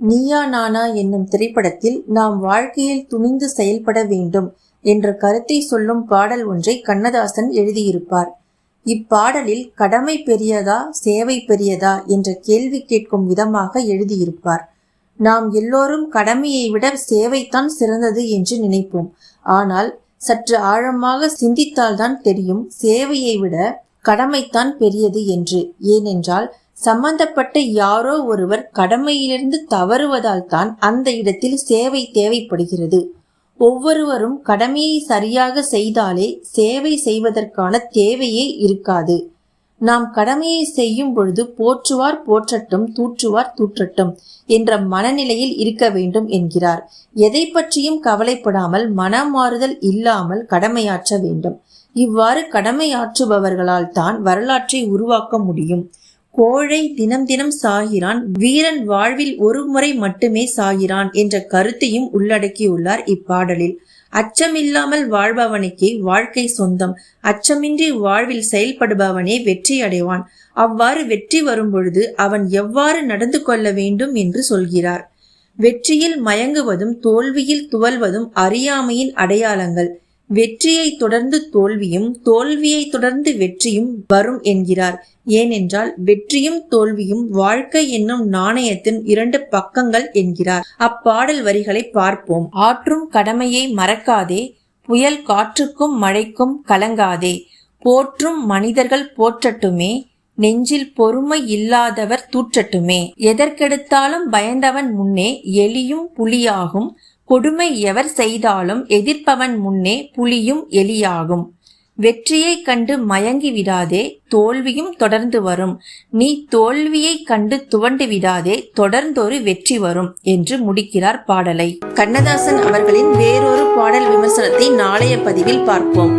நீயா நானா என்னும் திரைப்படத்தில் நாம் வாழ்க்கையில் துணிந்து செயல்பட வேண்டும் என்ற கருத்தை சொல்லும் பாடல் ஒன்றை கண்ணதாசன் எழுதியிருப்பார். இப்பாடலில் கடமை பெரியதா சேவை பெரியதா என்ற கேள்வி கேட்கும் விதமாக எழுதியிருப்பார். நாம் எல்லோரும் கடமையை விட சேவைத்தான் சிறந்தது என்று நினைப்போம். ஆனால் சற்று ஆழமாக சிந்தித்தால்தான் தெரியும் சேவையை விட கடமைத்தான் பெரியது என்று. ஏனென்றால் சம்பந்தப்பட்ட யாரோ ஒருவர் கடமையிலிருந்து தவறுவதால் தான் அந்த இடத்தில் சேவை தேவைப்படுகிறது. ஒவ்வொருவரும் கடமையை சரியாக செய்தாலே சேவை செய்வதற்கான தேவையே இருக்காது. நாம் கடமையை செய்யும் பொழுது போற்றுவார் போற்றட்டும், தூற்றுவார் தூற்றட்டும் என்ற மனநிலையில் இருக்க வேண்டும் என்கிறார். எதை பற்றியும் கவலைப்படாமல் மனமாறுதல் இல்லாமல் கடமையாற்ற வேண்டும். இவ்வாறு கடமையாற்றுபவர்களால் தான் வரலாற்றை உருவாக்க முடியும். கோழை தினம் தினம் சாகிறான், வீரன் வாழ்வில் ஒரு முறை மட்டுமே சாகிறான் என்ற கருத்தையும் உள்ளடக்கியுள்ளார் இப்பாடலில். அச்சமில்லாமல் வாழ்பவனுக்கே வாழ்க்கை சொந்தம். அச்சமின்றி வாழ்வில் செயல்படுபவனே வெற்றி அடைவான். அவ்வாறு வெற்றி வரும்பொழுது அவன் எவ்வாறு நடந்து கொள்ள வேண்டும் என்று சொல்கிறார். வெற்றியில் மயங்குவதும் தோல்வியில் துவல்வதும் அறியாமையின் அடையாளங்கள். வெற்றியை தொடர்ந்து தோல்வியும், தோல்வியை தொடர்ந்து வெற்றியும் வரும் என்கிறார். ஏனென்றால் வெற்றியும் தோல்வியும் வாழ்க்கை என்னும் நாணயத்தின் 2 பக்கங்கள் என்கிறார். அப்பாடல் வரிகளை பார்ப்போம். ஆற்றும் கடமையை மறக்காதே, புயல் காற்றுக்கும் மழைக்கும் கலங்காதே, போற்றும் மனிதர்கள் போற்றட்டுமே, நெஞ்சில் பொறுமை இல்லாதவர் தூற்றட்டுமே, எதற்கெடுத்தாலும் பயந்தவன் முன்னே எலியும் புலியாகும், கொடுமை எவர் செய்தாலும் எதிர்ப்பவன் முன்னே புலியும் எலியாகும். வெற்றியை கண்டு மயங்கி விடாதே, தோல்வியும் தொடர்ந்து வரும். நீ தோல்வியை கண்டு துவண்டு விடாதே, தொடர்ந்தொரு வெற்றி வரும் என்று முடிக்கிறார் பாடலை. கண்ணதாசன் அவர்களின் வேறொரு பாடல் விமர்சனத்தை நாளைய பதிவில் பார்ப்போம்.